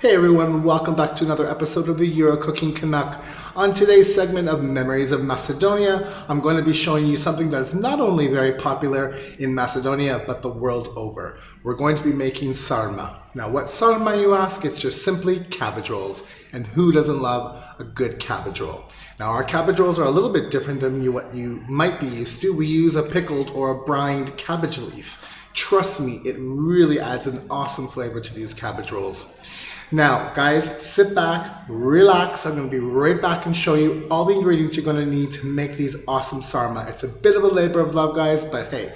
Hey everyone, welcome back to another episode of the Euro Cooking Canuck. On today's segment of Memories of Macedonia, I'm going to be showing you something that's not only very popular in Macedonia, but the world over. We're going to be making sarma. Now what's sarma, you ask? It's just simply cabbage rolls. And who doesn't love a good cabbage roll? Now our cabbage rolls are a little bit different than what you might be used to. We use a pickled or a brined cabbage leaf. Trust me, it really adds an awesome flavor to these cabbage rolls. Now, guys, sit back, relax. I'm going to be right back and show you all the ingredients you're going to need to make these awesome sarma. It's a bit of a labor of love, guys, but hey,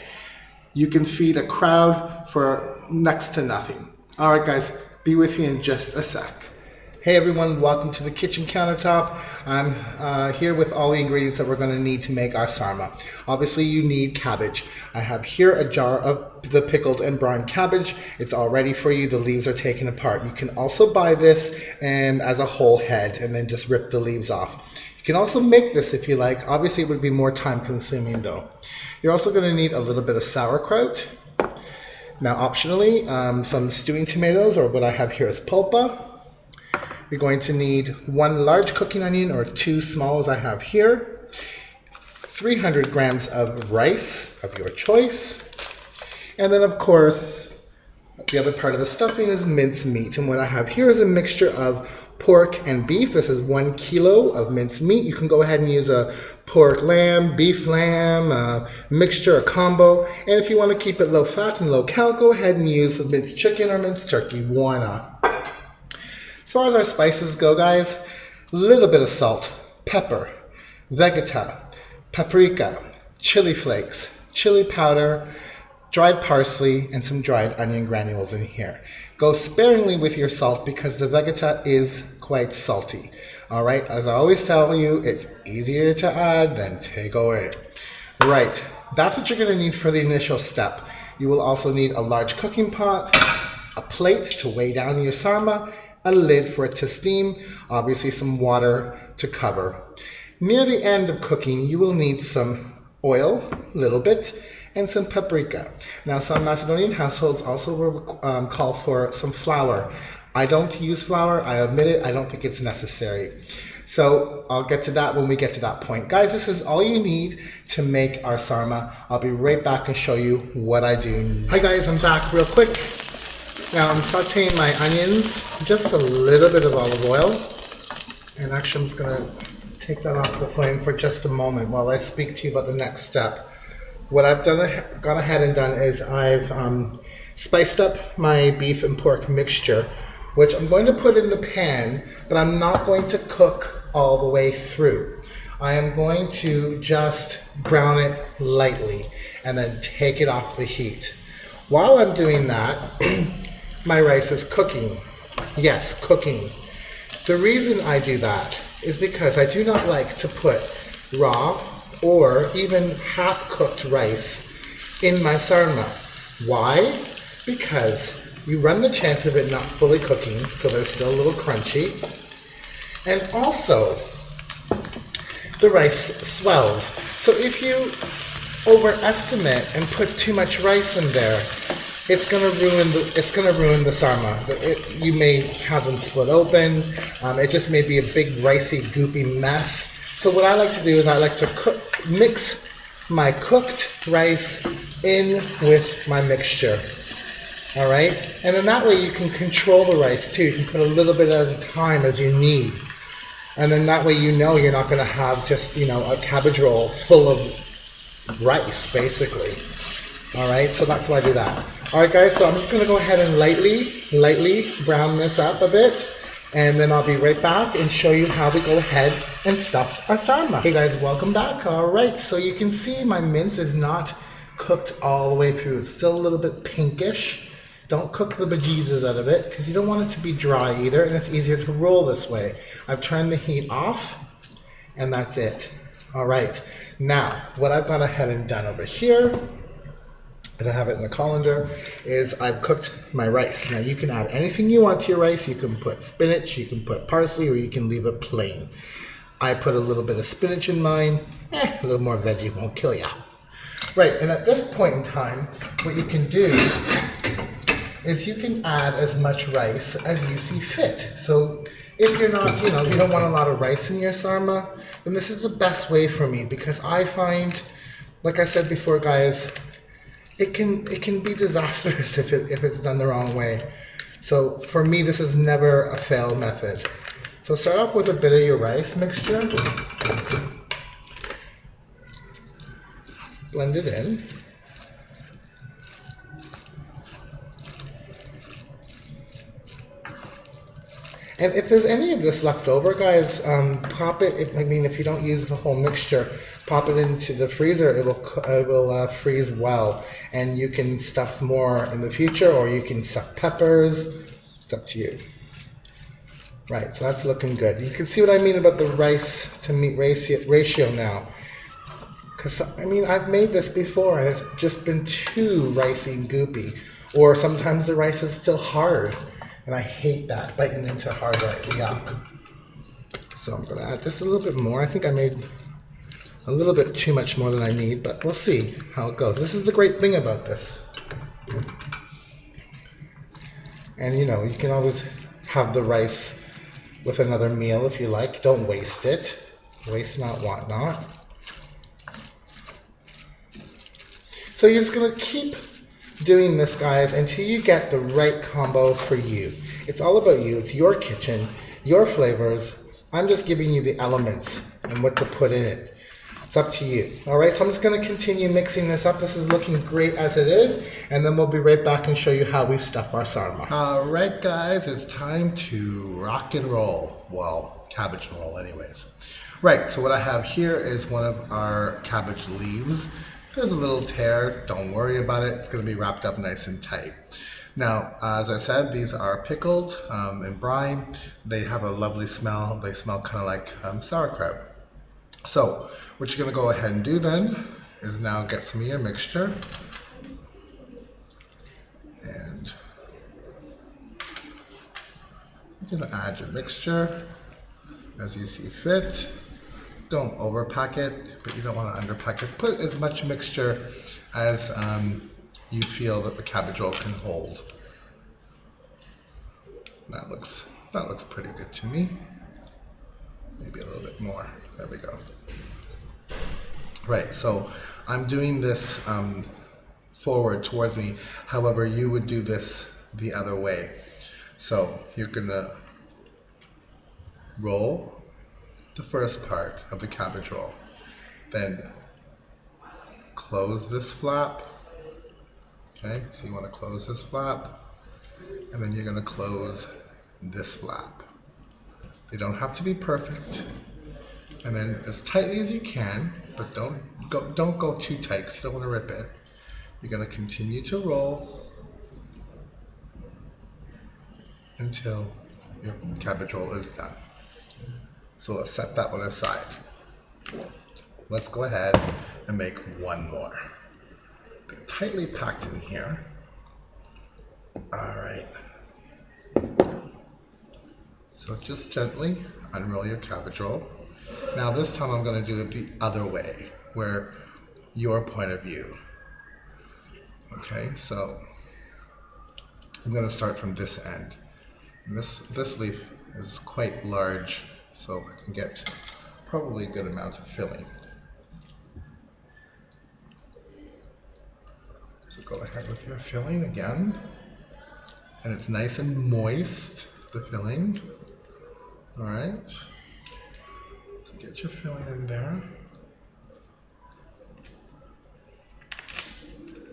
you can feed a crowd for next to nothing. All right, guys, be with you in just a sec. Hey everyone, welcome to the kitchen countertop. I'm here with all the ingredients that we're going to need to make our sarma. Obviously you need cabbage. I have here a jar of the pickled and brined cabbage. It's all ready for you. The leaves are taken apart. You can also buy this as a whole head and then just rip the leaves off. You can also make this if you like. Obviously it would be more time consuming though. You're also going to need a little bit of sauerkraut. Now optionally, some stewing tomatoes, or what I have here is pulpa. You're going to need 1 large cooking onion or 2 small as I have here, 300 grams of rice of your choice, and then of course the other part of the stuffing is minced meat, and what I have here is a mixture of pork and beef. This is 1 kilo of minced meat. You can go ahead and use a pork lamb, beef lamb, a mixture, a combo, and if you want to keep it low fat and low cal, go ahead and use a minced chicken or minced turkey. Why not? As far as our spices go, guys, a little bit of salt, pepper, vegeta, paprika, chili flakes, chili powder, dried parsley, and some dried onion granules in here. Go sparingly with your salt because the vegeta is quite salty. All right, as I always tell you, it's easier to add than take away. Right, that's what you're going to need for the initial step. You will also need a large cooking pot, a plate to weigh down your sarma, a lid for it to steam, obviously some water to cover. Near the end of cooking, you will need some oil, a little bit, and some paprika. Now, some Macedonian households also will call for some flour. I don't use flour, I admit it, I don't think it's necessary. So I'll get to that when we get to that point. Guys, this is all you need to make our sarma. I'll be right back and show you what I do. Hi guys, I'm back real quick. Now I'm sauteing my onions, just a little bit of olive oil, and actually I'm just going to take that off the flame for just a moment while I speak to you about the next step. What I've gone ahead and done is I've spiced up my beef and pork mixture, which I'm going to put in the pan, but I'm not going to cook all the way through. I am going to just brown it lightly and then take it off the heat. While I'm doing that, my rice is cooking. Yes, cooking. The reason I do that is because I do not like to put raw or even half-cooked rice in my sarma. Why? Because you run the chance of it not fully cooking, so they're still a little crunchy. And also, the rice swells. So if you overestimate and put too much rice in there, it's gonna ruin the sarma. You may have them split open. It just may be a big ricey, goopy mess. So what I like to do is I like to mix my cooked rice in with my mixture. All right, and then that way you can control the rice too. You can put a little bit at a time as you need, and then that way you know you're not going to have just a cabbage roll full of rice basically. All right, so that's why I do that. All right, guys, so I'm just going to go ahead and lightly brown this up a bit, and then I'll be right back and show you how we go ahead and stuff our sarma. Hey guys, welcome back. All right, so you can see my mince is not cooked all the way through. It's still a little bit pinkish. Don't cook the bejesus out of it because you don't want it to be dry either, and it's easier to roll this way. I've turned the heat off, and that's it. All right, now what I've gone ahead and done over here, and I have it in the colander, is I've cooked my rice. Now you can add anything you want to your rice. You can put spinach, you can put parsley, or you can leave it plain. I put a little bit of spinach in mine. A little more veggie won't kill ya. Right, and at this point in time, what you can do is you can add as much rice as you see fit. So if you're not, you don't want a lot of rice in your sarma, then this is the best way for me, because I find, like I said before, guys, it can be disastrous if it's done the wrong way. So for me, this is never a fail method. So start off with a bit of your rice mixture. Blend it in. And if there's any of this left over, guys, pop it. If you don't use the whole mixture, pop it into the freezer. It will freeze well, and you can stuff more in the future, or you can stuff peppers. It's up to you. Right, so that's looking good. You can see what I mean about the rice to meat ratio now. Because I've made this before, and it's just been too ricey and goopy, or sometimes the rice is still hard. And I hate that, biting into hard rice, yuck. So I'm gonna add just a little bit more. I think I made a little bit too much more than I need, but we'll see how it goes. This is the great thing about this. And you can always have the rice with another meal if you like. Don't waste it. Waste not, want not. So you're just gonna keep doing this, guys, until you get the right combo for you. It's all about you. It's your kitchen, your flavors. I'm just giving you the elements and what to put in it. It's up to you. All right, so I'm just going to continue mixing this up. This is looking great as it is, and then we'll be right back and show you how we stuff our sarma. All right, guys, it's time to rock and roll. Well, cabbage and roll anyways. Right, so what I have here is one of our cabbage leaves. There's a little tear, don't worry about it. It's going to be wrapped up nice and tight. Now, as I said, these are pickled and brined. They have a lovely smell. They smell kind of like sauerkraut. So what you're going to go ahead and do then is now get some of your mixture. And you're going to add your mixture as you see fit. Don't overpack it, but you don't want to underpack it. Put as much mixture as you feel that the cabbage roll can hold. That looks pretty good to me. Maybe a little bit more. There we go. Right, so I'm doing this forward towards me. However, you would do this the other way. So you're gonna roll the first part of the cabbage roll, then close this flap. Okay, so you want to close this flap, and then you're going to close this flap. They don't have to be perfect, and then as tightly as you can, but don't go too tight because you don't want to rip it. You're going to continue to roll until your cabbage roll is done. So let's set that one aside. Let's go ahead and make one more. They're tightly packed in here. All right. So just gently unroll your cabbage roll. Now this time I'm going to do it the other way, where your point of view. Okay, so I'm going to start from this end. And this leaf is quite large, so I can get probably a good amount of filling. So go ahead with your filling again. And it's nice and moist, the filling. All right. So get your filling in there.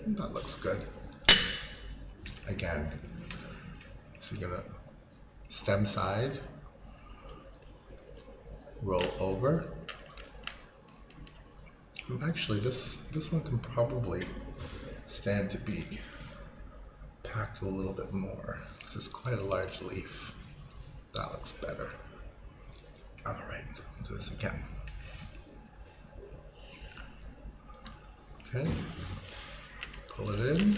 And that looks good. Again. So you're gonna stem side, roll over. And actually this one can probably stand to be packed a little bit more. This is quite a large leaf. That looks better. All right, we'll do this again. Okay, pull it in.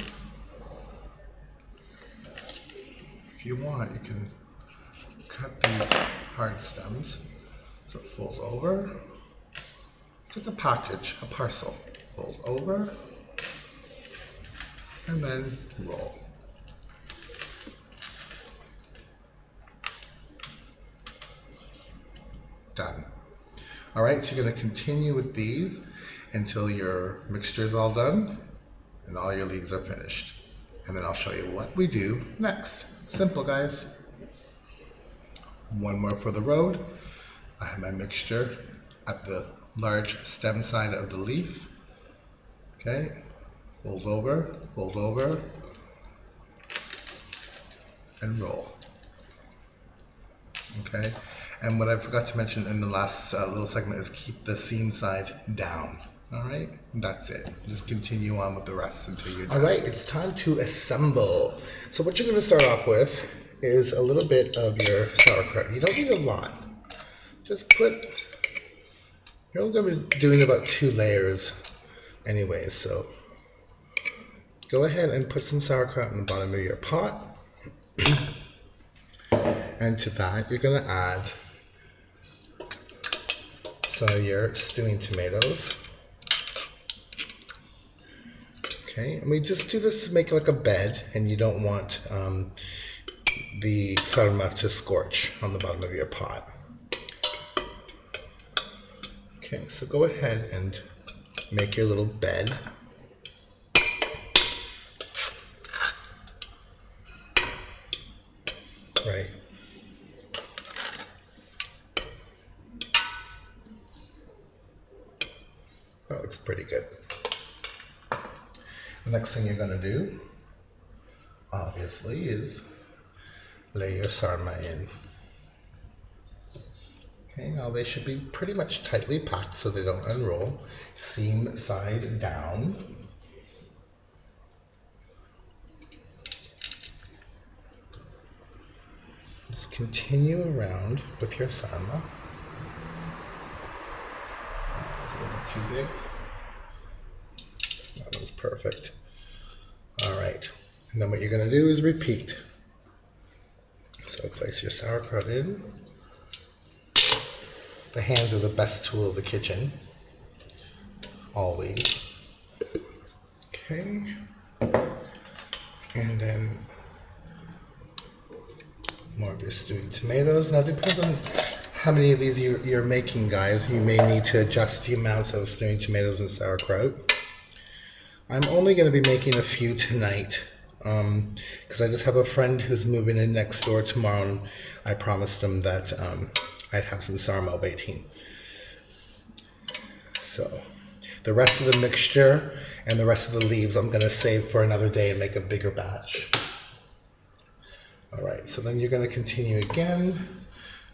If you want, you can cut these hard stems. So fold over. It's like a package, a parcel. Fold over, and then roll. Done. All right, so you're going to continue with these until your mixture is all done and all your leaves are finished. And then I'll show you what we do next. Simple, guys. One more for the road. I have my mixture at the large stem side of the leaf. Okay, fold over, and roll. Okay, and what I forgot to mention in the last little segment is keep the seam side down. All right, that's it. Just continue on with the rest until you're done. All right, it's time to assemble. So what you're going to start off with is a little bit of your sauerkraut. You don't need a lot. Just put, you're going to be doing about 2 layers anyway, so go ahead and put some sauerkraut in the bottom of your pot. And to that, you're going to add some of your stewing tomatoes. Okay, and we just do this to make like a bed, and you don't want the sarma to scorch on the bottom of your pot. Okay, so go ahead and make your little bed. Right. That looks pretty good. The next thing you're going to do, obviously, is lay your sarma in. Okay, now they should be pretty much tightly packed so they don't unroll. Seam side down. Just continue around with your sarma. That was a little bit too big. That was perfect. All right, and then what you're going to do is repeat. So place your sauerkraut in. The hands are the best tool of the kitchen, always. Okay, and then more of your stewing tomatoes. Now it depends on how many of these you're making, guys. You may need to adjust the amounts of stewing tomatoes and sauerkraut. I'm only going to be making a few tonight because I just have a friend who's moving in next door tomorrow, and I promised him that I'd have some sarma waiting. So the rest of the mixture and the rest of the leaves I'm going to save for another day and make a bigger batch. Alright, so then you're going to continue again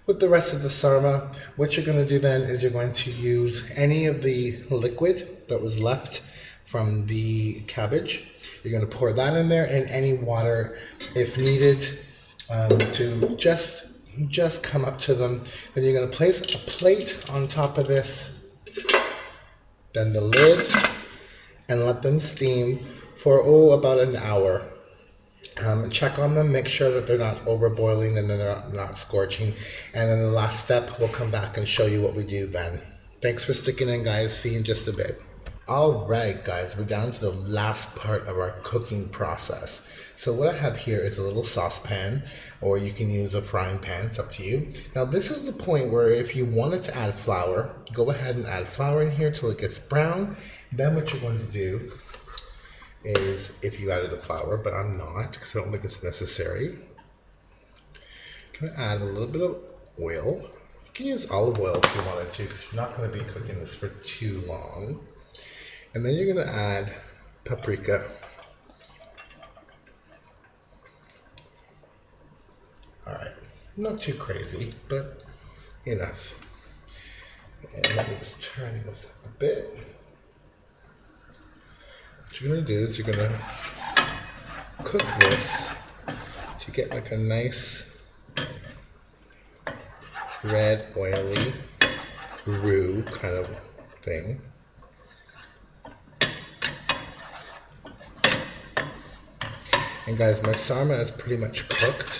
with the rest of the sarma. What you're going to do then is you're going to use any of the liquid that was left from the cabbage. You're going to pour that in there and any water if needed to just come up to them. Then you're going to place a plate on top of this, then the lid, and let them steam for about an hour. Check on them, make sure that they're not over boiling and they're not scorching, and then the last step we'll come back and show you what we do then. Thanks for sticking in, guys. See you in just a bit. Alright guys, we're down to the last part of our cooking process. So what I have here is a little saucepan, or you can use a frying pan, it's up to you. Now this is the point where if you wanted to add flour, go ahead and add flour in here till it gets brown. Then what you're going to do is, if you added the flour, but I'm not because I don't think it's necessary, I'm going to add a little bit of oil. You can use olive oil if you wanted to because you're not going to be cooking this for too long. And then you're going to add paprika. Alright, not too crazy, but enough. And let me just turn this up a bit. What you're going to do is you're going to cook this to get like a nice red, oily roux kind of thing. And guys, my sarma is pretty much cooked.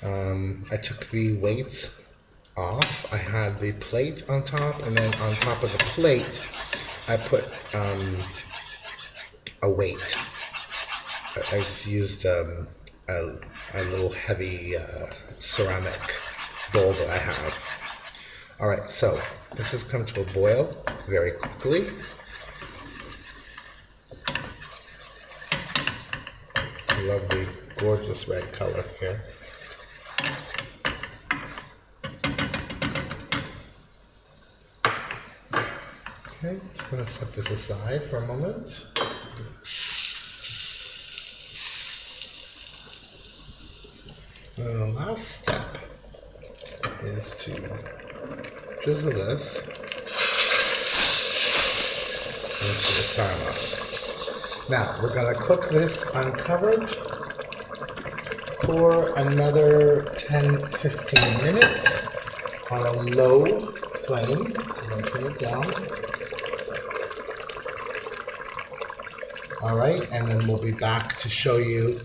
I took the weights off. I had the plate on top, and then on top of the plate, I put a weight. I just used a little heavy ceramic bowl that I have. Alright, so this has come to a boil very quickly. Lovely, gorgeous red color here. Okay, just going to set this aside for a moment. The last step is to drizzle this into the sarma. Now, we're going to cook this uncovered for another 10-15 minutes on a low flame. So I'm going to turn it down. Alright, and then we'll be back to show you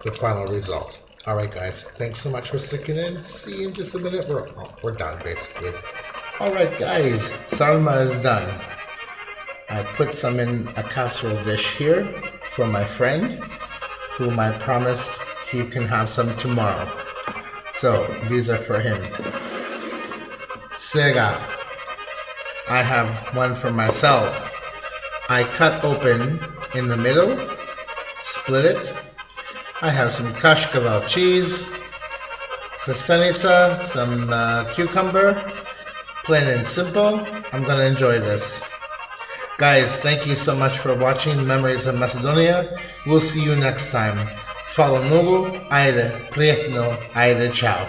the final result. Alright guys, thanks so much for sticking in. See you in just a minute. We're done basically. Alright guys, sarma is done. I put some in a casserole dish here for my friend, whom I promised he can have some tomorrow. So these are for him. Sega, I have one for myself. I cut open in the middle, split it. I have some kashkaval cheese, kasanica, some cucumber, plain and simple. I'm gonna enjoy this. Guys, thank you so much for watching Memories of Macedonia. We'll see you next time. Hvala mnogo, ajde, prijetno, ajde, ciao.